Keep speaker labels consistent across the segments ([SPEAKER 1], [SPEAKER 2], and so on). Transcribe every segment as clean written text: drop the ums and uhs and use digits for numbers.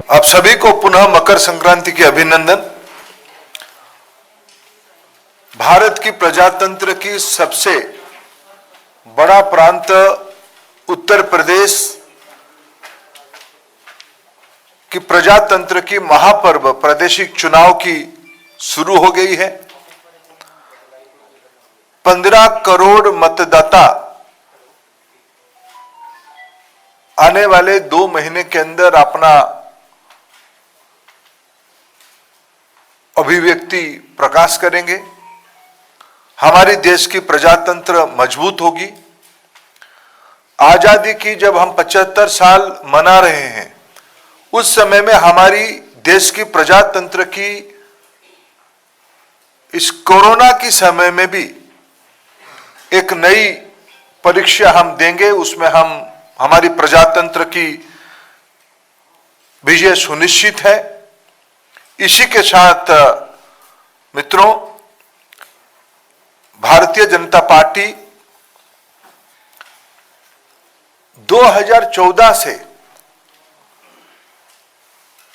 [SPEAKER 1] आप सभी को पुनः मकर संक्रांति की अभिनंदन। भारत की प्रजातंत्र की सबसे बड़ा प्रांत उत्तर प्रदेश की प्रजातंत्र की महापर्व प्रादेशिक चुनाव की शुरू हो गई है। 15 करोड़ मतदाता आने वाले 2 महीने के अंदर अपना अभिव्यक्ति प्रकाश करेंगे। हमारी देश की प्रजातंत्र मजबूत होगी। आजादी की जब हम 75 साल मना रहे हैं, उस समय में हमारी देश की प्रजातंत्र की इस कोरोना के समय में भी एक नई परीक्षा हम देंगे। उसमें हम हमारी प्रजातंत्र की विजय सुनिश्चित है। इसी के साथ मित्रों, भारतीय जनता पार्टी 2014 से,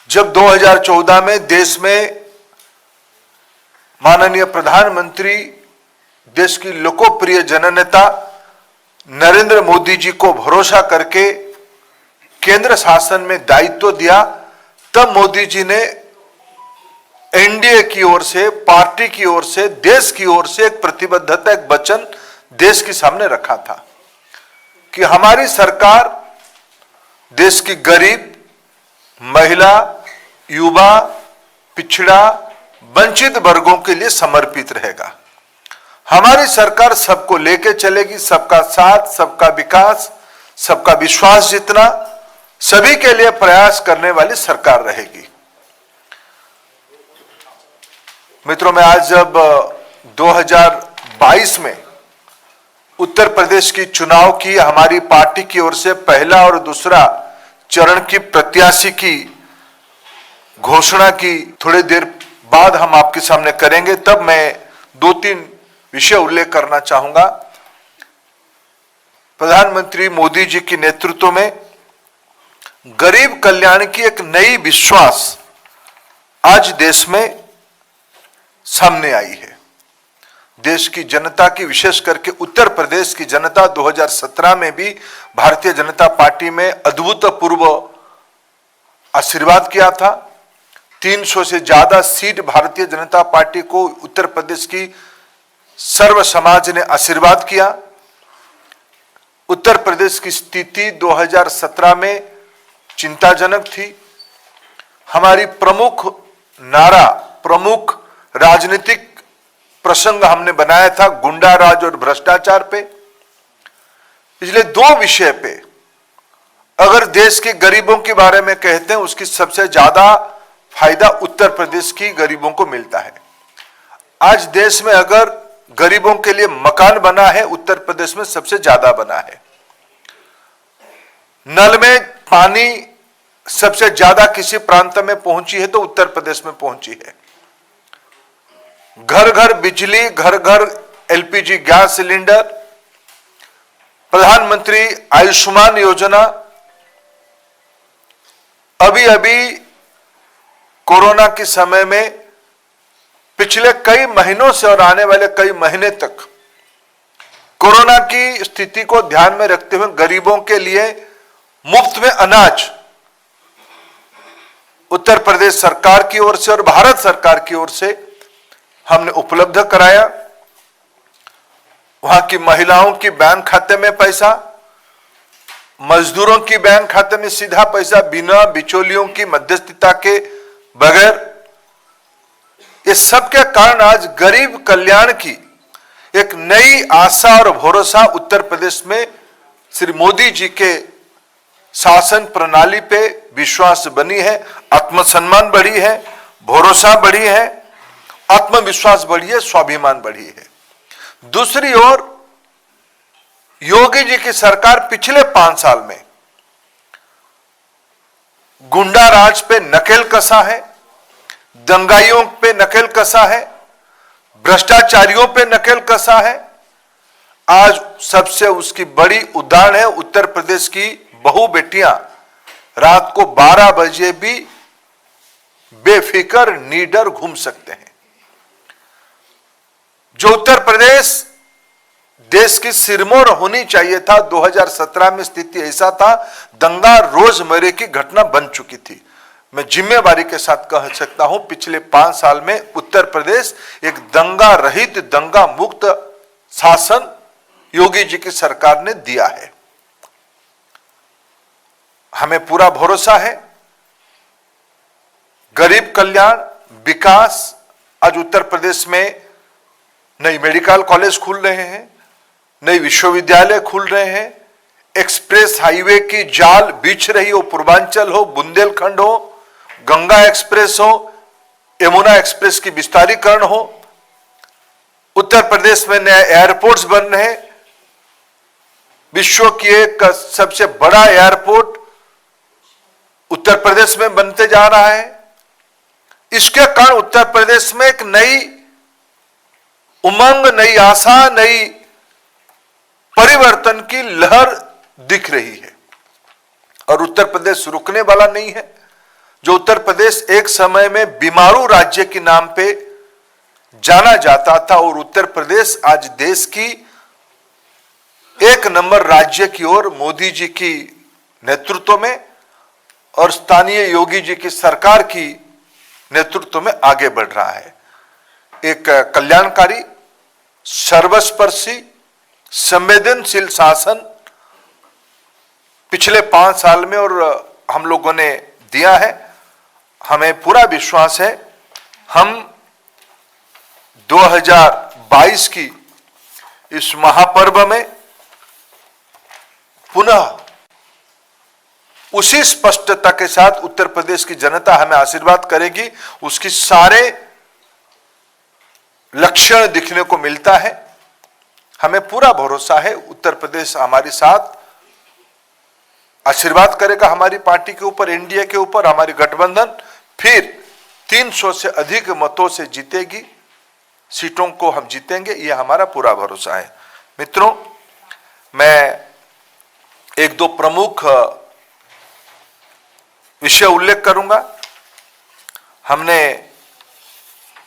[SPEAKER 1] जब 2014 में देश में माननीय प्रधानमंत्री, देश की लोकप्रिय जननेता नरेंद्र मोदी जी को भरोसा करके केंद्र शासन में दायित्व दिया, तब मोदी जी ने एनडीए की ओर से, पार्टी की ओर से, देश की ओर से एक प्रतिबद्धता, एक वचन देश के सामने रखा था कि हमारी सरकार देश की गरीब, महिला, युवा, पिछड़ा, वंचित वर्गों के लिए समर्पित रहेगा। हमारी सरकार सबको लेके चलेगी, सबका साथ, सबका विकास, सबका विश्वास जीतना, सभी के लिए प्रयास करने वाली सरकार रहेगी। मित्रों, मैं आज जब 2022 में उत्तर प्रदेश की चुनाव की हमारी पार्टी की ओर से पहला और दूसरा चरण की प्रत्याशी की घोषणा की थोड़ी देर बाद हम आपके सामने करेंगे, तब मैं 2-3 विषय उल्लेख करना चाहूंगा। प्रधानमंत्री मोदी जी के नेतृत्व में गरीब कल्याण की एक नई विश्वास आज देश में सामने आई है। देश की जनता की, विशेष करके उत्तर प्रदेश की जनता 2017 में भी भारतीय जनता पार्टी में अभूतपूर्व आशीर्वाद किया था। 300 से ज्यादा सीट भारतीय जनता पार्टी को उत्तर प्रदेश की सर्व समाज ने आशीर्वाद किया। उत्तर प्रदेश की स्थिति 2017 में चिंताजनक थी। हमारी प्रमुख नारा, प्रमुख राजनीतिक प्रसंग हमने बनाया था गुंडा राज और भ्रष्टाचार पे। पिछले 2 विषय पे अगर देश के गरीबों के बारे में कहते हैं, उसकी सबसे ज्यादा फायदा उत्तर प्रदेश की गरीबों को मिलता है। आज देश में अगर गरीबों के लिए मकान बना है, उत्तर प्रदेश में सबसे ज्यादा बना है। नल में पानी सबसे ज्यादा किसी प्रांत में पहुंची है तो उत्तर प्रदेश में पहुंची है। घर घर बिजली, घर घर एलपीजी गैस सिलेंडर, प्रधानमंत्री आयुष्मान योजना, अभी अभी कोरोना के समय में पिछले कई महीनों से और आने वाले कई महीने तक कोरोना की स्थिति को ध्यान में रखते हुए गरीबों के लिए मुफ्त में अनाज उत्तर प्रदेश सरकार की ओर से और भारत सरकार की ओर से हमने उपलब्ध कराया। वहां की महिलाओं की बैंक खाते में पैसा, मजदूरों की बैंक खाते में सीधा पैसा, बिना बिचौलियों की मध्यस्थता के बगैर। ये सब के कारण आज गरीब कल्याण की एक नई आशा और भरोसा उत्तर प्रदेश में श्री मोदी जी के शासन प्रणाली पे विश्वास बनी है। आत्मसम्मान बढ़ी है, भरोसा बढ़ी है, आत्मविश्वास बढ़ी है, स्वाभिमान बढ़ी है। दूसरी ओर योगी जी की सरकार पिछले 5 साल में गुंडा राज पे नकेल कसा है, दंगाइयों पे नकेल कसा है, भ्रष्टाचारियों पे नकेल कसा है। आज सबसे उसकी बड़ी उदाहरण है उत्तर प्रदेश की बहू बेटियां रात को 12 बजे भी बेफिक्र निडर घूम सकते हैं। जो उत्तर प्रदेश देश की सिरमौर होनी चाहिए था, 2017 में स्थिति ऐसा था, दंगा रोजमर्रे की घटना बन चुकी थी। मैं जिम्मेवारी के साथ कह सकता हूं, पिछले 5 साल में उत्तर प्रदेश एक दंगा रहित, दंगा मुक्त शासन योगी जी की सरकार ने दिया है। हमें पूरा भरोसा है, गरीब कल्याण, विकास। आज उत्तर प्रदेश में नई मेडिकल कॉलेज खुल रहे हैं, नई विश्वविद्यालय खुल रहे हैं, एक्सप्रेस हाईवे की जाल बिछ रही हो, पूर्वांचल हो, बुंदेलखंड हो, गंगा एक्सप्रेस हो, यमुना एक्सप्रेस की विस्तारीकरण हो, उत्तर प्रदेश में नए एयरपोर्ट्स बन रहे हैं। विश्व की एक सबसे बड़ा एयरपोर्ट उत्तर प्रदेश में बनते जा रहा है। इसके कारण उत्तर प्रदेश में एक नई उमंग, नई आशा, नई परिवर्तन की लहर दिख रही है। और उत्तर प्रदेश रुकने वाला नहीं है। जो उत्तर प्रदेश एक समय में बीमारू राज्य के नाम पे जाना जाता था, और उत्तर प्रदेश आज देश की 1 नंबर राज्य की ओर मोदी जी की नेतृत्व में और स्थानीय योगी जी की सरकार की नेतृत्व में आगे बढ़ रहा है। एक कल्याणकारी, सर्वस्पर्शी, संवेदनशील शासन पिछले 5 साल में और हम लोगों ने दिया है। हमें पूरा विश्वास है, हम 2022 की इस महापर्व में पुनः उसी स्पष्टता के साथ उत्तर प्रदेश की जनता हमें आशीर्वाद करेगी, उसकी सारे लक्षण दिखने को मिलता है। हमें पूरा भरोसा है, उत्तर प्रदेश हमारे साथ आशीर्वाद करेगा, हमारी पार्टी के ऊपर, एनडीए के ऊपर, हमारी गठबंधन फिर 300 से अधिक मतों से जीतेगी, सीटों को हम जीतेंगे, यह हमारा पूरा भरोसा है। मित्रों, मैं 1-2 प्रमुख विषय उल्लेख करूंगा। हमने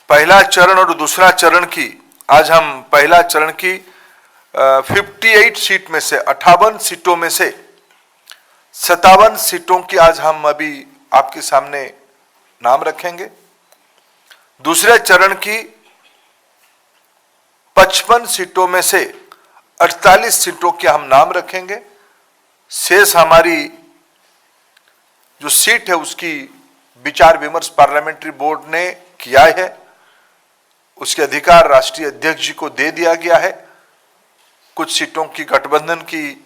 [SPEAKER 1] पहला चरण और दूसरा चरण की, आज हम पहला चरण की 58 सीट में से 58 सीटों में से 57 सीटों की आज हम अभी आपके सामने नाम रखेंगे। दूसरे चरण की 55 सीटों में से 48 सीटों के हम नाम रखेंगे। शेष हमारी जो सीट है उसकी विचार विमर्श पार्लियामेंट्री बोर्ड ने किया है, उसके अधिकार राष्ट्रीय अध्यक्ष जी को दे दिया गया है। कुछ सीटों की गठबंधन की,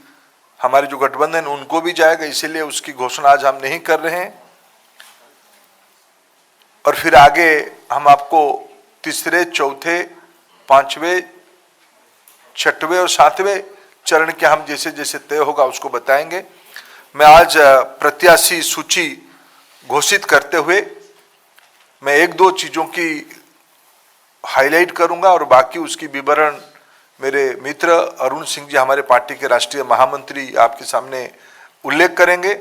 [SPEAKER 1] हमारे जो गठबंधन उनको भी जाएगा, इसीलिए उसकी घोषणा आज हम नहीं कर रहे हैं। और फिर आगे हम आपको तीसरे, चौथे, 5वें, 6वें और 7वें चरण के हम जैसे जैसे तय होगा उसको बताएंगे। मैं आज प्रत्याशी सूची घोषित करते हुए मैं 1-2 चीजों की हाईलाइट करूंगा और बाकी उसकी विवरण मेरे मित्र अरुण सिंह जी, हमारे पार्टी के राष्ट्रीय महामंत्री, आपके सामने उल्लेख करेंगे।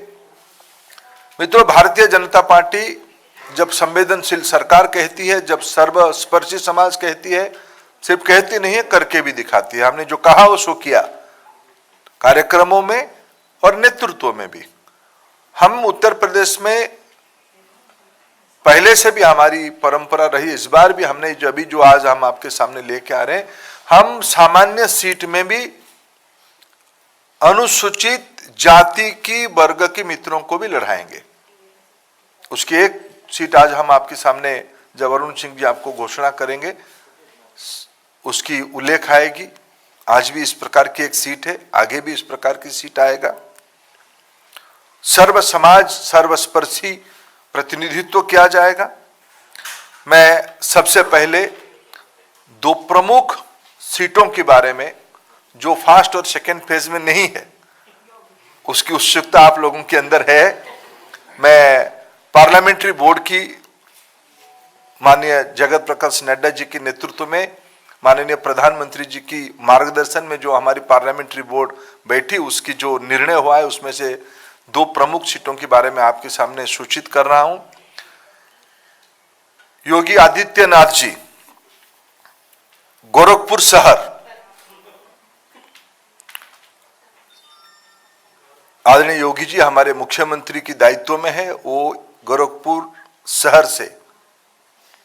[SPEAKER 1] मित्रों, भारतीय जनता पार्टी जब संवेदनशील सरकार कहती है, जब सर्वस्पर्शी समाज कहती है, सिर्फ कहती नहीं है, करके भी दिखाती है। हमने जो कहा वो सो किया, कार्यक्रमों में और नेतृत्व में भी। हम उत्तर प्रदेश में पहले से भी हमारी परंपरा रही, इस बार भी हमने जो आज हम आपके सामने लेके आ रहे हैं, हम सामान्य सीट में भी अनुसूचित जाति की वर्ग के मित्रों को भी लड़ाएंगे। उसकी एक सीट आज हम आपके सामने, जब अरुण सिंह जी आपको घोषणा करेंगे, उसकी उल्लेख आएगी। आज भी इस प्रकार की एक सीट है, आगे भी इस प्रकार की सीट आएगा। सर्व समाज, सर्वस्पर्शी प्रतिनिधित्व किया जाएगा। मैं सबसे पहले 2 प्रमुख सीटों के बारे में, जो फर्स्ट और सेकेंड फेज में नहीं है, उसकी उत्सुकता आप लोगों के अंदर है। मैं पार्लियामेंट्री बोर्ड की माननीय जगत प्रकाश नड्डा जी के नेतृत्व में, माननीय प्रधानमंत्री जी की मार्गदर्शन में जो हमारी पार्लियामेंट्री बोर्ड बैठी, उसकी जो निर्णय हुआ है, उसमें से 2 प्रमुख सीटों के बारे में आपके सामने सूचित कर रहा हूं। योगी आदित्यनाथ जी गोरखपुर शहर, आदरणीय योगी जी हमारे मुख्यमंत्री की दायित्व में है, वो गोरखपुर शहर से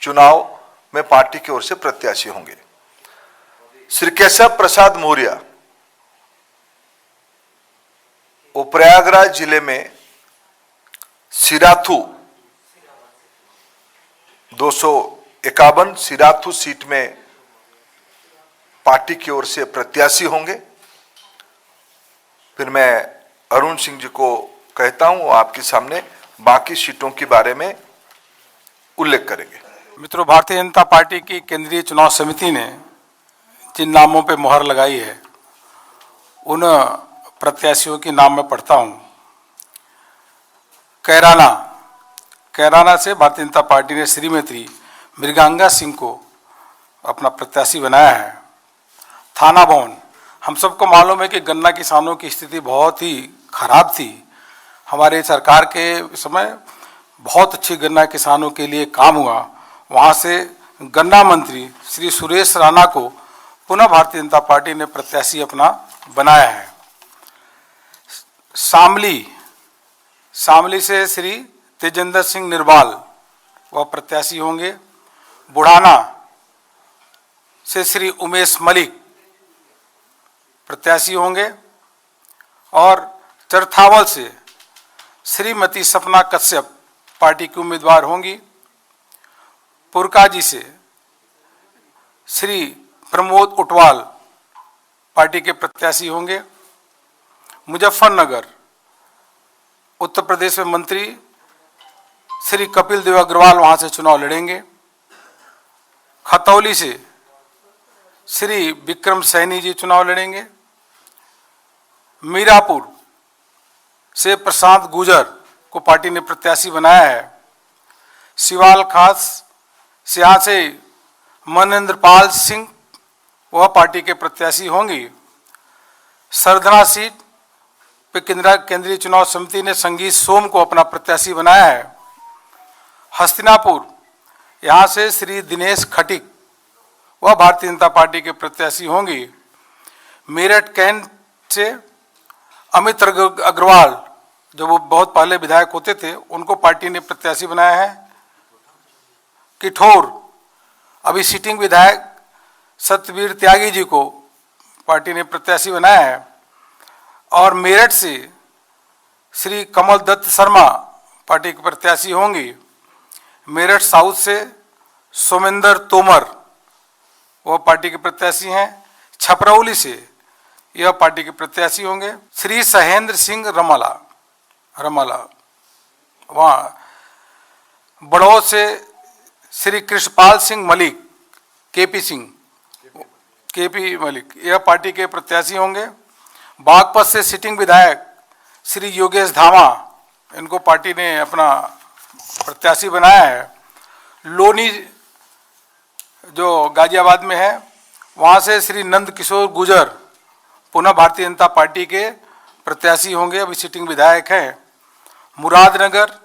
[SPEAKER 1] चुनाव में पार्टी की ओर से प्रत्याशी होंगे। श्री केशव प्रसाद मौर्य वो प्रयागराज जिले में सिराथू 251 सिराथू सीट में पार्टी की ओर से प्रत्याशी होंगे। फिर मैं अरुण सिंह जी को कहता हूं, आपके सामने बाकी सीटों के बारे में उल्लेख करेंगे।
[SPEAKER 2] मित्रों, भारतीय जनता पार्टी की केंद्रीय चुनाव समिति ने जिन नामों पर मुहर लगाई है उन प्रत्याशियों के नाम मैं पढ़ता हूं। कैराना से भारतीय जनता पार्टी ने श्रीमती मृगांगा सिंह को अपना प्रत्याशी बनाया है। थाना भवन, हम सबको मालूम है कि गन्ना किसानों की स्थिति बहुत ही खराब थी। हमारे सरकार के समय बहुत अच्छी गन्ना किसानों के लिए काम हुआ। वहाँ से गन्ना मंत्री श्री सुरेश राणा को पुनः भारतीय जनता पार्टी ने प्रत्याशी अपना बनाया है। शामली से श्री तेजेंद्र सिंह निर्वाल वह प्रत्याशी होंगे। बुढ़ाना से श्री उमेश मलिक प्रत्याशी होंगे और चरथावल से श्रीमती सपना कश्यप पार्टी की उम्मीदवार होंगी। पुरकाजी से श्री प्रमोद उटवाल पार्टी के प्रत्याशी होंगे। मुजफ्फरनगर उत्तर प्रदेश में मंत्री श्री कपिल देव अग्रवाल वहां से चुनाव लड़ेंगे। खतौली से श्री विक्रम सैनी जी चुनाव लड़ेंगे। मीरापुर से प्रशांत गुजर को पार्टी ने प्रत्याशी बनाया है। सिवाल खास से यहाँ से मनेंद्र पाल सिंह वह पार्टी के प्रत्याशी होंगी। सरधना सीट पे केंद्रीय चुनाव समिति ने संगीत सोम को अपना प्रत्याशी बनाया है। हस्तिनापुर यहाँ से श्री दिनेश खटिक वह भारतीय जनता पार्टी के प्रत्याशी होंगी। मेरठ कैंट से अमित अग्रवाल जो वो बहुत पहले विधायक होते थे उनको पार्टी ने प्रत्याशी बनाया है। किठौर अभी सिटिंग विधायक सत्यवीर त्यागी जी को पार्टी ने प्रत्याशी बनाया है। और मेरठ से श्री कमल दत्त शर्मा पार्टी के प्रत्याशी होंगी। मेरठ साउथ से सोमेंद्र तोमर वह पार्टी के प्रत्याशी हैं। छपरौली से यह पार्टी के प्रत्याशी होंगे। श्री सहेंद्र सिंह रमाला वहाँ बड़ौद से श्री कृष्णपाल सिंह मलिक केपी मलिक यह पार्टी के प्रत्याशी होंगे। बागपत से सिटिंग विधायक श्री योगेश धामा इनको पार्टी ने अपना प्रत्याशी बनाया है। लोनी जो गाजियाबाद में है वहाँ से श्री नंद किशोर गुजर पुनः भारतीय जनता पार्टी के प्रत्याशी होंगे, अभी सिटिंग विधायक हैं। मुरादनगर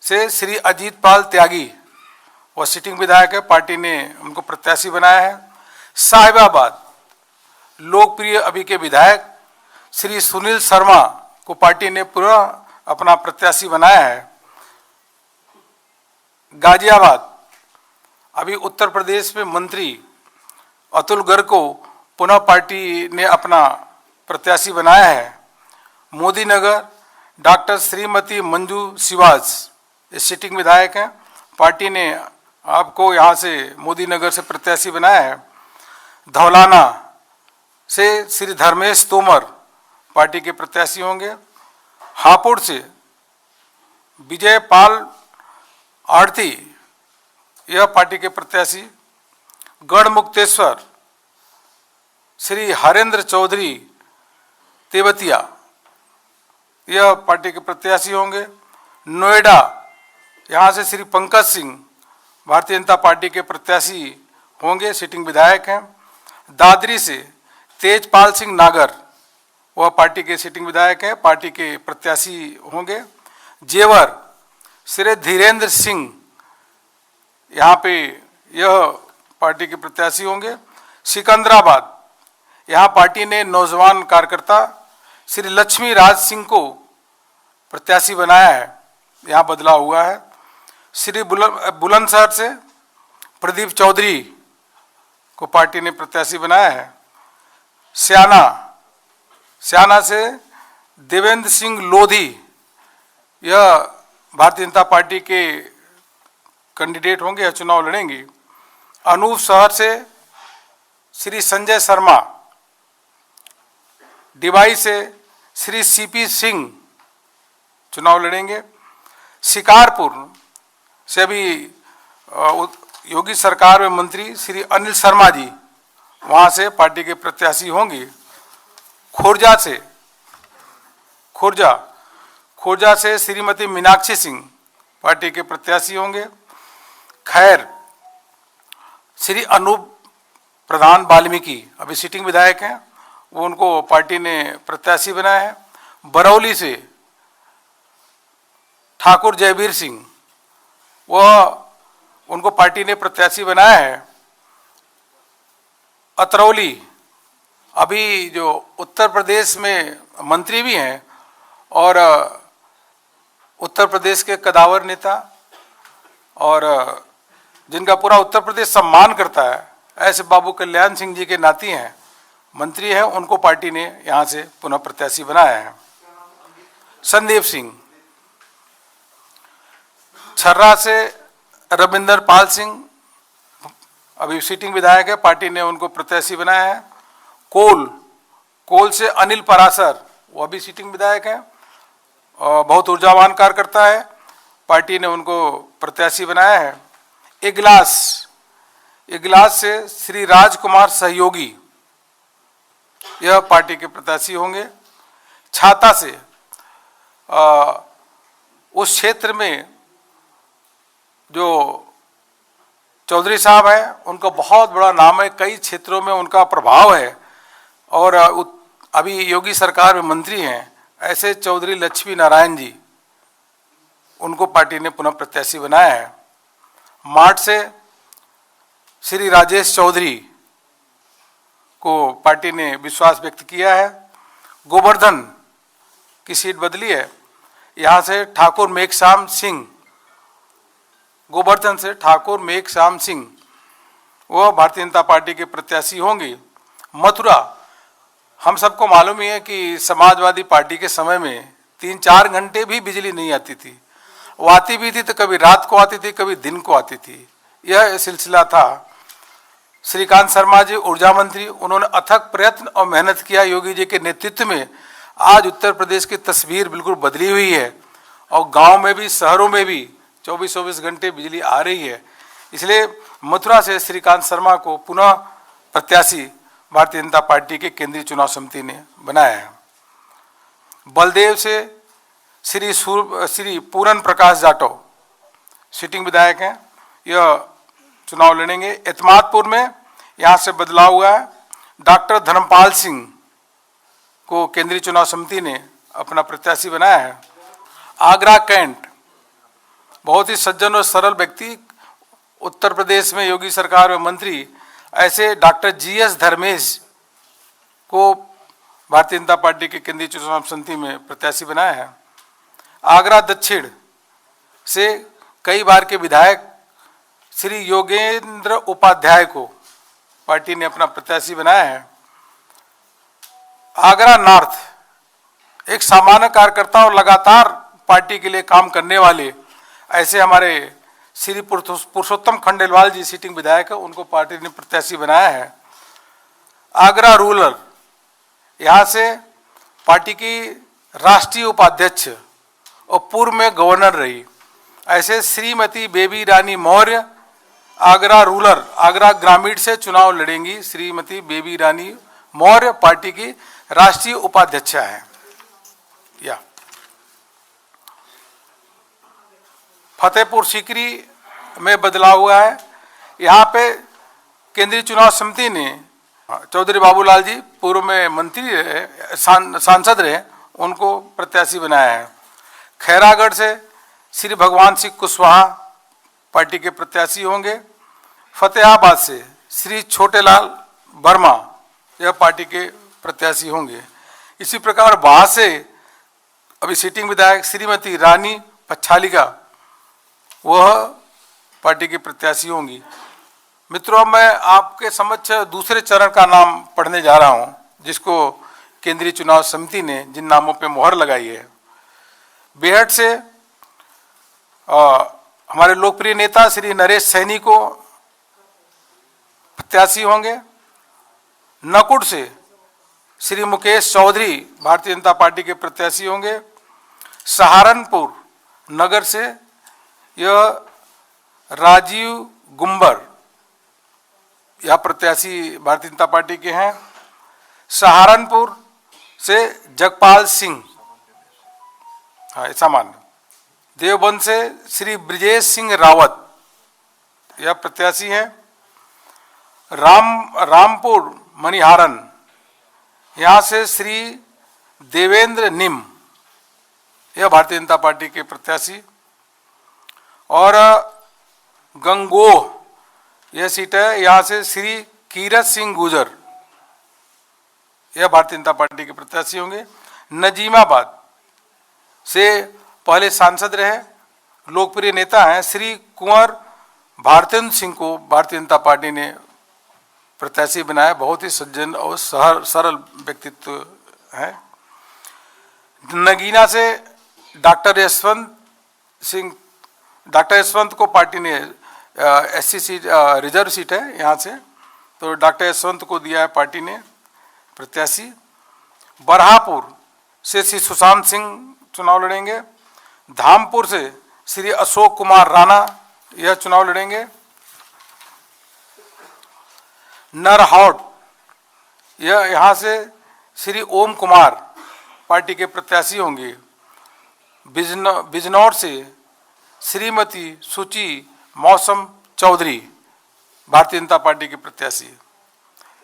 [SPEAKER 2] से श्री अजीत पाल त्यागी वह सिटिंग विधायक है, पार्टी ने उनको प्रत्याशी बनाया है। साहिबाबाद लोकप्रिय अभी के विधायक श्री सुनील शर्मा को पार्टी ने पूरा अपना प्रत्याशी बनाया है। गाजियाबाद अभी उत्तर प्रदेश में मंत्री अतुल गर्ग को पुनः पार्टी ने अपना प्रत्याशी बनाया है। मोदी नगर डॉक्टर श्रीमती मंजू शिवाज ये सिटिंग विधायक हैं, पार्टी ने आपको यहाँ से मोदी नगर से प्रत्याशी बनाया है। धौलाना से श्री धर्मेश तोमर पार्टी के प्रत्याशी होंगे। हापुड़ से विजय पाल आरती यह पार्टी के प्रत्याशी। गढ़मुक्तेश्वर श्री हरेंद्र चौधरी तेवतिया यह पार्टी के प्रत्याशी होंगे। नोएडा यहाँ से श्री पंकज सिंह भारतीय जनता पार्टी के प्रत्याशी होंगे, सिटिंग विधायक हैं। दादरी से तेजपाल सिंह नागर वह पार्टी के सिटिंग विधायक हैं, पार्टी के प्रत्याशी होंगे। जेवर श्री धीरेन्द्र सिंह यहाँ पे यह पार्टी के प्रत्याशी होंगे। सिकंदराबाद, यहाँ पार्टी ने नौजवान कार्यकर्ता श्री लक्ष्मी राज सिंह को प्रत्याशी बनाया है, यहाँ बदलाव हुआ है। श्री बुलंदशहर से प्रदीप चौधरी को पार्टी ने प्रत्याशी बनाया है। स्याना से देवेंद्र सिंह लोधी, यह भारतीय जनता पार्टी के कैंडिडेट होंगे, यह चुनाव लड़ेंगे। अनूप शहर से श्री संजय शर्मा, डिवाई से श्री सीपी सिंह चुनाव लड़ेंगे। शिकारपुर से अभी योगी सरकार में मंत्री श्री अनिल शर्मा जी वहाँ से पार्टी के प्रत्याशी होंगे। खोरजा से श्रीमती मीनाक्षी सिंह पार्टी के प्रत्याशी होंगे। खैर, श्री अनूप प्रधान वाल्मीकि अभी सिटिंग विधायक हैं, वो उनको पार्टी ने प्रत्याशी बनाया है। बरौली से ठाकुर जयवीर सिंह, वह उनको पार्टी ने प्रत्याशी बनाया है। अतरौली, अभी जो उत्तर प्रदेश में मंत्री भी हैं और उत्तर प्रदेश के कदावर नेता और जिनका पूरा उत्तर प्रदेश सम्मान करता है, ऐसे बाबू कल्याण सिंह जी के नाती हैं, मंत्री हैं, उनको पार्टी ने यहाँ से पुनः प्रत्याशी बनाया है। संदीप सिंह, छर्रा से रविंदर पाल सिंह अभी सिटिंग विधायक है, पार्टी ने उनको प्रत्याशी बनाया है। कोल से अनिल परासर, वो अभी सिटिंग विधायक है और बहुत ऊर्जावान कार्यकर्ता है, पार्टी ने उनको प्रत्याशी बनाया है। इगलास से श्री राजकुमार सहयोगी, यह पार्टी के प्रत्याशी होंगे। छाता से उस क्षेत्र में जो चौधरी साहब हैं, उनका बहुत बड़ा नाम है, कई क्षेत्रों में उनका प्रभाव है और अभी योगी सरकार में मंत्री हैं, ऐसे चौधरी लक्ष्मी नारायण जी, उनको पार्टी ने पुनः प्रत्याशी बनाया है। माठ से श्री राजेश चौधरी को पार्टी ने विश्वास व्यक्त किया है। गोवर्धन की सीट बदली है, यहाँ से ठाकुर मेघश्याम सिंह, गोवर्धन से ठाकुर मेघश्याम सिंह, वो भारतीय जनता पार्टी के प्रत्याशी होंगे। मथुरा, हम सबको मालूम ही है कि समाजवादी पार्टी के समय में 3-4 घंटे भी बिजली नहीं आती थी, वो आती भी थी तो कभी रात को आती थी, कभी दिन को आती थी, यह सिलसिला था। श्रीकांत शर्मा जी ऊर्जा मंत्री, उन्होंने अथक प्रयत्न और मेहनत किया योगी जी के नेतृत्व में, आज उत्तर प्रदेश की तस्वीर बिल्कुल बदली हुई है और गांव में भी शहरों में भी 24-24 घंटे बिजली आ रही है। इसलिए मथुरा से श्रीकांत शर्मा को पुनः प्रत्याशी भारतीय जनता पार्टी के केंद्रीय चुनाव समिति ने बनाया है। बलदेव से श्री पूरन प्रकाश जाटव सिटिंग विधायक हैं, यह चुनाव लड़ेंगे। एतमादपुर में यहाँ से बदलाव हुआ है, डॉक्टर धर्मपाल सिंह को केंद्रीय चुनाव समिति ने अपना प्रत्याशी बनाया है। आगरा कैंट, बहुत ही सज्जन और सरल व्यक्ति, उत्तर प्रदेश में योगी सरकार में मंत्री, ऐसे डॉक्टर GS धर्मेश को भारतीय जनता पार्टी के केंद्रीय चुनाव समिति में प्रत्याशी बनाया है। आगरा दक्षिण से कई बार के विधायक श्री योगेंद्र उपाध्याय को पार्टी ने अपना प्रत्याशी बनाया है। आगरा नॉर्थ, एक सामान्य कार्यकर्ता और लगातार पार्टी के लिए काम करने वाले, ऐसे हमारे श्री पुरुषोत्तम खंडेलवाल जी सिटिंग विधायक है, उनको पार्टी ने प्रत्याशी बनाया है। आगरा रूरल, यहाँ से पार्टी की राष्ट्रीय उपाध्यक्ष और पूर्व में गवर्नर रही, ऐसे श्रीमती बेबी रानी मौर्य आगरा रूरल, आगरा ग्रामीण से चुनाव लड़ेंगी। श्रीमती बेबी रानी मौर्य पार्टी की राष्ट्रीय उपाध्यक्षा है। या फतेहपुर सीकरी में बदलाव हुआ है, यहाँ पे केंद्रीय चुनाव समिति ने चौधरी बाबूलाल जी पूर्व में मंत्री रहे, सांसद रहे, उनको प्रत्याशी बनाया है। खैरागढ़ से श्री भगवान सिंह कुशवाहा पार्टी के प्रत्याशी होंगे। फतेहाबाद से श्री छोटेलाल वर्मा यह पार्टी के प्रत्याशी होंगे। इसी प्रकार वहां से अभी सिटिंग विधायक श्रीमती रानी पच्छालिका वह पार्टी की प्रत्याशी होंगी। मित्रों, मैं आपके समक्ष दूसरे चरण का नाम पढ़ने जा रहा हूं, जिसको केंद्रीय चुनाव समिति ने जिन नामों पे मोहर लगाई है। बेहट से हमारे लोकप्रिय नेता श्री नरेश सैनी को प्रत्याशी होंगे। नकुड़ से श्री मुकेश चौधरी भारतीय जनता पार्टी के प्रत्याशी होंगे। सहारनपुर नगर से यह राजीव गुम्बर यह प्रत्याशी भारतीय जनता पार्टी के हैं। सहारनपुर से जगपाल सिंह, हाँ सामान्य। देवबंद से श्री ब्रिजेश सिंह रावत यह प्रत्याशी हैं। रामपुर मणिहारन यहाँ से श्री देवेंद्र निम यह भारतीय जनता पार्टी के प्रत्याशी। और गंगोह यह सीट है, यहाँ से श्री कीरत सिंह गुजर यह भारतीय जनता पार्टी के प्रत्याशी होंगे। नजीमाबाद से पहले सांसद रहे, लोकप्रिय नेता हैं श्री कुंवर भारतेंद्र सिंह को भारतीय जनता पार्टी ने प्रत्याशी बनाया। बहुत ही सज्जन और सरल व्यक्तित्व है। नगीना से डॉक्टर यशवंत को पार्टी ने एससी सीट रिजर्व सीट है यहाँ से, तो डॉक्टर यशवंत को दिया है पार्टी ने प्रत्याशी। बरहापुर से श्री सुशांत सिंह चुनाव लड़ेंगे। धामपुर से श्री अशोक कुमार राणा यह चुनाव लड़ेंगे। नरहौट यह यहाँ से श्री ओम कुमार पार्टी के प्रत्याशी होंगे। बिजनौर से श्रीमती सुची मौसम चौधरी भारतीय जनता पार्टी के प्रत्याशी।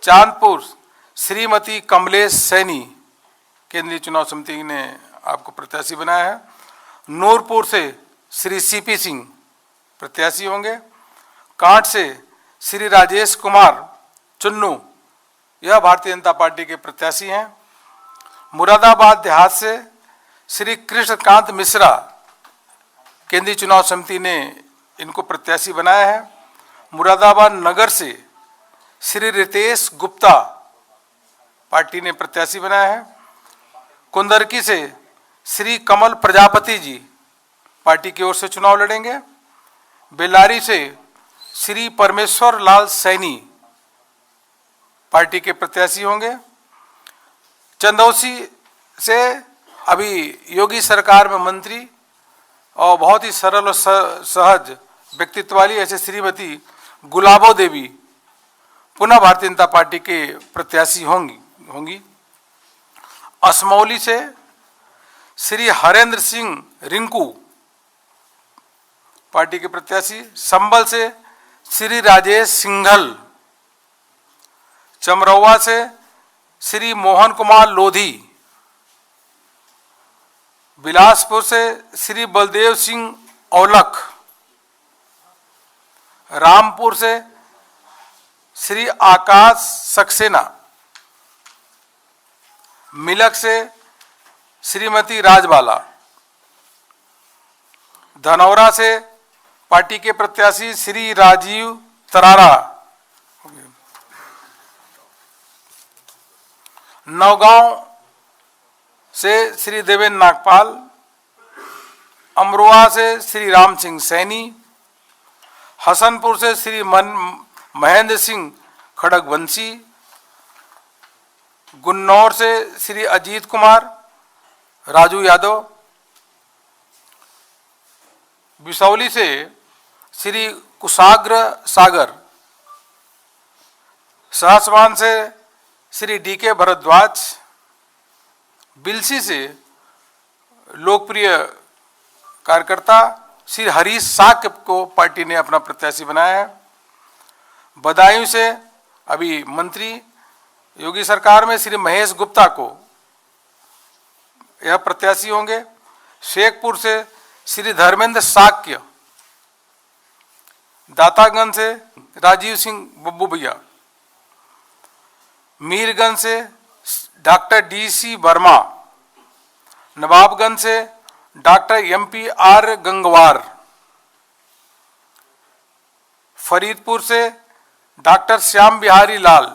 [SPEAKER 2] चांदपुर श्रीमती कमलेश सैनी केंद्रीय चुनाव समिति ने आपको प्रत्याशी बनाया है। नूरपुर से श्री सीपी सिंह प्रत्याशी होंगे। कांट से श्री राजेश कुमार चुन्नू यह भारतीय जनता पार्टी के प्रत्याशी हैं। मुरादाबाद देहात से श्री कृष्णकांत मिश्रा केंद्रीय चुनाव समिति ने इनको प्रत्याशी बनाया है। मुरादाबाद नगर से श्री रितेश गुप्ता पार्टी ने प्रत्याशी बनाया है। कुंदरकी से श्री कमल प्रजापति जी पार्टी की ओर से चुनाव लड़ेंगे। बेलारी से श्री परमेश्वर लाल सैनी पार्टी के प्रत्याशी होंगे। चंदौसी से अभी योगी सरकार में मंत्री और बहुत ही सरल और सहज व्यक्तित्व वाली ऐसे श्रीमती गुलाबो देवी पुनः भारतीय जनता पार्टी के प्रत्याशी होंगी। असमौली से श्री हरेंद्र सिंह रिंकू पार्टी के प्रत्याशी। संबल से श्री राजेश सिंघल। चमरौवा से श्री मोहन कुमार लोधी। बिलासपुर से श्री बलदेव सिंह औलख। रामपुर से श्री आकाश सक्सेना। मिलक से श्रीमती राजबाला। धनौरा से पार्टी के प्रत्याशी श्री राजीव तरारा। नौगांव से श्री देवेंद्र नागपाल। अमरोहा से श्री राम सिंह सैनी। हसनपुर से श्री महेंद्र सिंह खड़गवंशी। गुन्नौर से श्री अजीत कुमार राजू यादव। बिसौली से श्री कुशाग्र सागर। सहसवान से श्री डीके भरद्वाज। बिलसी से लोकप्रिय कार्यकर्ता श्री हरीश साक्य को पार्टी ने अपना प्रत्याशी बनाया है। बदायूं से अभी मंत्री योगी सरकार में श्री महेश गुप्ता को यह प्रत्याशी होंगे। शेखपुर से श्री धर्मेंद्र साक्य दातागंज से राजीव सिंह बब्बू भैया, मीरगंज से डॉक्टर DC वर्मा, नवाबगंज से डॉक्टर MP.R. गंगवार, फरीदपुर से डॉक्टर श्याम बिहारी लाल,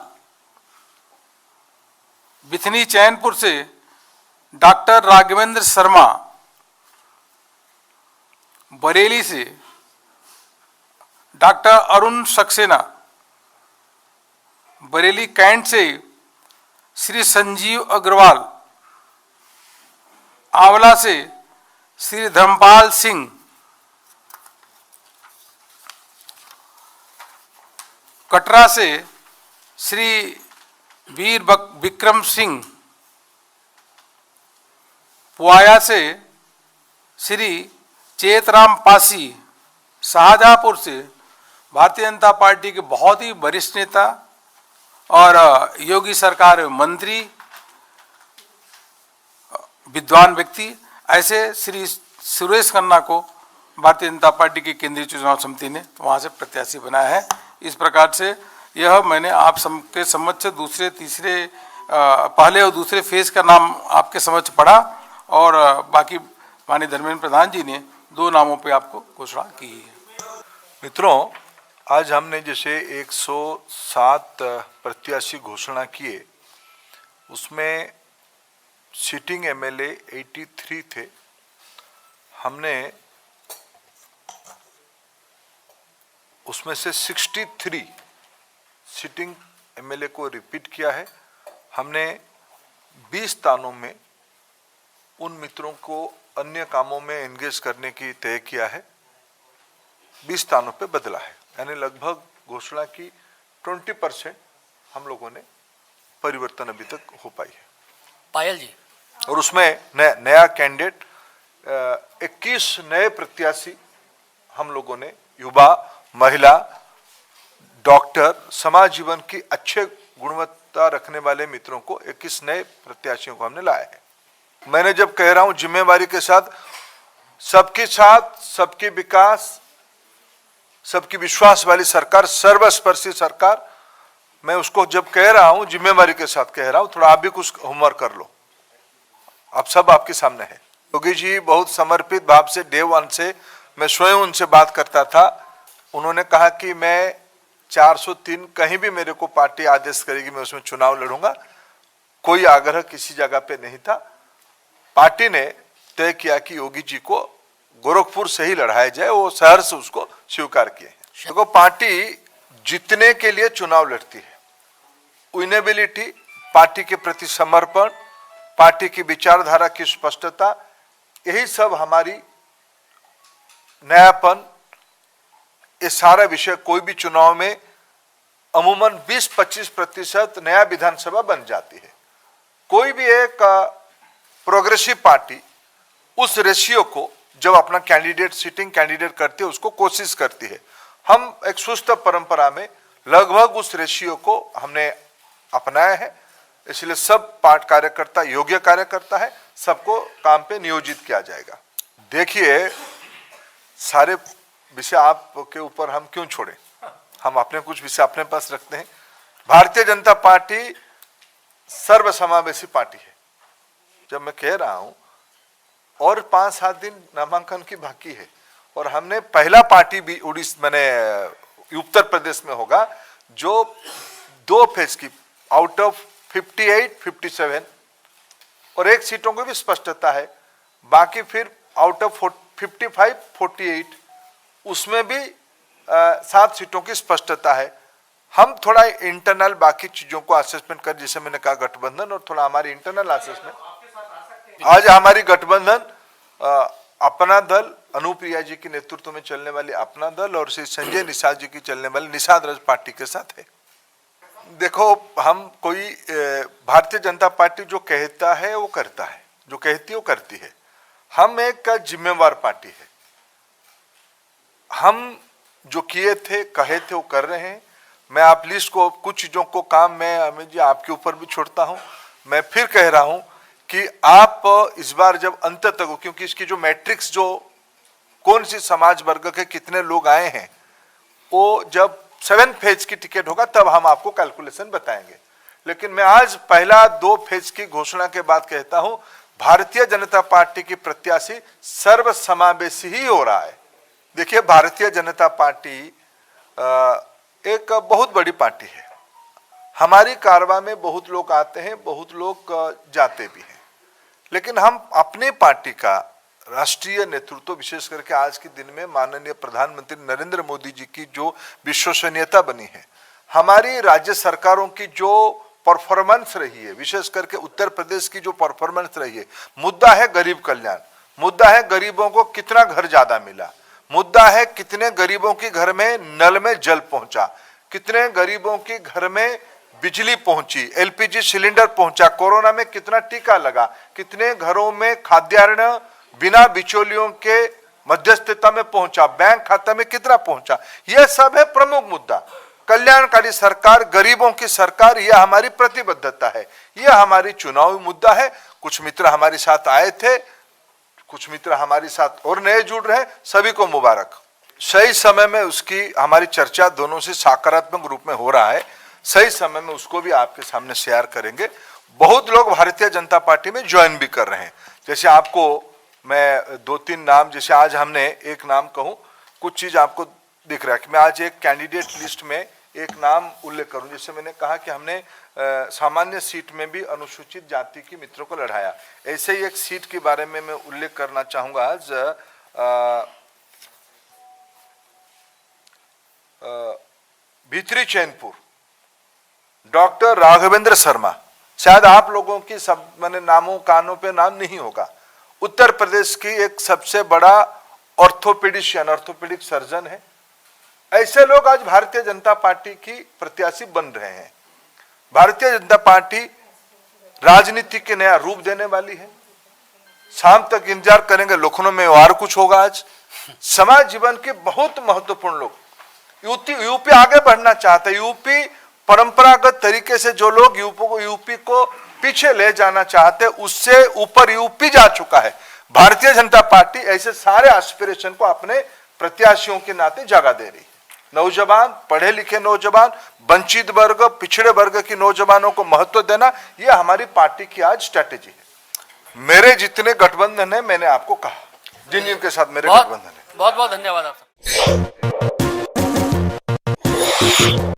[SPEAKER 2] बिथनी चैनपुर से डॉक्टर राघवेंद्र शर्मा, बरेली से डॉक्टर अरुण सक्सेना, बरेली कैंट से श्री संजीव अग्रवाल, आंवला से श्री धर्मपाल सिंह, कटरा से श्री वीर विक्रम सिंह, पुआया से श्री चेतराम पासी, शाहजहांपुर से भारतीय जनता पार्टी के बहुत ही वरिष्ठ नेता और योगी सरकार में मंत्री, विद्वान व्यक्ति, ऐसे श्री सुरेश खन्ना को भारतीय जनता पार्टी की केंद्रीय चुनाव समिति ने वहां से प्रत्याशी बनाया है। इस प्रकार से यह मैंने आप सबके समक्ष दूसरे तीसरे पहले और दूसरे फेज का नाम आपके समक्ष पढ़ा और बाकी माननीय धर्मेंद्र प्रधान जी ने 2 नामों पे आपको घोषणा की है।
[SPEAKER 1] मित्रों, आज हमने जैसे 107 प्रत्याशी घोषणा किए, उसमें सिटिंग MLA 83 थे। हमने उसमें से 63 सिटिंग MLA को रिपीट किया है। हमने 20 स्थानों में उन मित्रों को अन्य कामों में एंगेज करने की तय किया है, 20 स्थानों पे बदला है, यानी लगभग घोषणा की 20% हम लोगों ने परिवर्तन अभी तक हो पाई है।
[SPEAKER 3] पायल जी,
[SPEAKER 1] और उसमें नया कैंडिडेट 21 नए प्रत्याशी हम लोगों ने युवा, महिला, डॉक्टर, समाज जीवन की अच्छे गुणवत्ता रखने वाले मित्रों को 21 नए प्रत्याशियों को हमने लाया है। मैंने जब कह रहा हूं जिम्मेवारी के साथ, सबके विकास, सबकी विश्वास वाली सरकार, सर्वस्पर्शी सरकार, मैं उसको जब कह रहा हूं जिम्मेवारी के साथ कह रहा हूं। थोड़ा आप भी कुछ होमवर्क कर लो, अब सब आपके सामने है। योगी जी बहुत समर्पित भाव से डे 1 से मैं स्वयं उनसे बात करता था। उन्होंने कहा कि मैं 403 कहीं भी मेरे को पार्टी आदेश करेगी मैं उसमें चुनाव लड़ूंगा। कोई आग्रह किसी जगह पे नहीं था। पार्टी ने तय किया कि योगी जी को गोरखपुर से ही लड़ाया जाए, वो शहर से उसको स्वीकार किए। देखो, पार्टी जीतने के लिए चुनाव लड़ती है। विनेबिलिटी, पार्टी के प्रति समर्पण, पार्टी की विचारधारा की स्पष्टता, यही सब हमारी नयापन, ये सारा विषय कोई भी चुनाव में अमूमन 20-25% नया विधानसभा बन जाती है। कोई भी एक प्रोग्रेसिव पार्टी उस रेशियो को जब अपना कैंडिडेट सिटिंग कैंडिडेट करती है उसको कोशिश करती है। हम एक सुस्त परंपरा में लगभग उस रेशियो को हमने अपनाया है, इसलिए सब पार्टी कार्यकर्ता योग्य कार्यकर्ता है, सबको काम पे नियोजित किया जाएगा। देखिए, सारे विषय आपके ऊपर हम क्यों छोड़ें, हम अपने कुछ विषय अपने पास रखते हैं। भारतीय जनता पार्टी सर्वसमावेशी पार्टी है। जब मैं कह रहा हूं और 5-7 दिन नामांकन की बाकी है और हमने पहला पार्टी भी उत्तर प्रदेश में होगा जो 2 फेज की आउट ऑफ 58-57 और 1 सीटों की भी स्पष्टता है, बाकी फिर आउट ऑफ 55-48 उसमें भी 7 सीटों की स्पष्टता है। हम थोड़ा इंटरनल बाकी चीजों को असेसमेंट कर, जैसे मैंने कहा गठबंधन और थोड़ा हमारी इंटरनल असेसमेंट। आज हमारी गठबंधन अपना दल, अनुप्रिया जी के नेतृत्व में चलने वाली अपना दल और श्री संजय निषाद जी की चलने वाली निषाद राज पार्टी के साथ है। देखो, हम कोई भारतीय जनता पार्टी जो कहता है वो करता है, जो कहती है वो करती है। हम एक जिम्मेवार पार्टी है। हम जो किए थे, कहे थे, वो कर रहे हैं। मैं आप लिस्ट को, कुछ चीजों को काम मैं अमित जी आपके ऊपर भी छोड़ता हूं। मैं फिर कह रहा हूं कि आप इस बार जब अंत तक हो, क्योंकि इसकी जो मैट्रिक्स, जो कौन सी समाज वर्ग के कितने लोग आए हैं, वो जब 7 फेज की टिकट होगा तब हम आपको कैलकुलेशन बताएंगे। लेकिन मैं आज पहला 2 फेज की घोषणा के बाद कहता हूं, भारतीय जनता पार्टी की प्रत्याशी सर्वसमावेशी ही हो रहा है। देखिए, भारतीय जनता पार्टी एक बहुत बड़ी पार्टी है। हमारी कारवां में बहुत लोग आते हैं, बहुत लोग जाते भी हैं, लेकिन हम अपनी पार्टी का राष्ट्रीय नेतृत्व, विशेष करके आज के दिन में माननीय प्रधानमंत्री नरेंद्र मोदी जी की जो विश्वसनीयता बनी है, हमारी राज्य सरकारों की जो परफॉर्मेंस रही है, विशेष करके उत्तर प्रदेश की जो परफॉर्मेंस रही है, मुद्दा है गरीब कल्याण, मुद्दा है गरीबों को कितना घर ज्यादा मिला, मुद्दा है कितने गरीबों के घर में नल में जल पहुंचा, कितने गरीबों के घर में बिजली पहुंची, एलपीजी सिलेंडर पहुंचा, कोरोना में कितना टीका लगा, कितने घरों में खाद्यान्न बिना बिचौलियों के मध्यस्थता में पहुंचा, बैंक खाता में कितना पहुंचा, यह सब है प्रमुख मुद्दा। कल्याणकारी सरकार, गरीबों की सरकार, यह हमारी प्रतिबद्धता है, यह हमारी चुनावी मुद्दा है। कुछ मित्र हमारे साथ आए थे, कुछ मित्र हमारे साथ और नए जुड़ रहे हैं, सभी को मुबारक। सही समय में उसकी हमारी चर्चा दोनों से सकारात्मक रूप में हो रहा है, सही समय में उसको भी आपके सामने शेयर करेंगे। बहुत लोग भारतीय जनता पार्टी में ज्वाइन भी कर रहे हैं। जैसे आपको मैं 2-3 नाम, जैसे आज हमने एक नाम कहूं, कुछ चीज आपको दिख रहा है कि मैं आज एक कैंडिडेट लिस्ट में एक नाम उल्लेख करूं। जैसे मैंने कहा कि हमने सामान्य सीट में भी अनुसूचित जाति के मित्रों को लड़ाया, ऐसे ही एक सीट के बारे में मैं उल्लेख करना चाहूंगा आज, भीतरी चैनपुर, डॉक्टर राघवेंद्र शर्मा। शायद आप लोगों की सब मैंने नामों कानों पे नाम नहीं होगा। उत्तर प्रदेश की एक सबसे बड़ा ऑर्थोपेडिशियन, ऑर्थोपेडिक सर्जन है। ऐसे लोग आज भारतीय जनता पार्टी की प्रत्याशी बन रहे हैं। भारतीय जनता पार्टी राजनीति के नया रूप देने वाली है। शाम तक इंतजार करेंगे, लखनऊ में और कुछ होगा। आज समाज जीवन के बहुत महत्वपूर्ण लोग, यूपी आगे बढ़ना चाहता है। यूपी परंपरागत तरीके से जो लोग यूपी को पीछे ले जाना चाहते, उससे ऊपर यूपी जा चुका है। भारतीय जनता पार्टी ऐसे सारे एस्पिरेशन को अपने प्रत्याशियों के नाते जगह दे रही है। नौजवान, पढ़े लिखे नौजवान, वंचित वर्ग, पिछड़े वर्ग के नौजवानों को महत्व देना, यह हमारी पार्टी की आज स्ट्रैटेजी है। मेरे जितने गठबंधन है, मैंने आपको कहा जिन जिनके साथ मेरे गठबंधन है।
[SPEAKER 3] बहुत बहुत धन्यवाद आपका।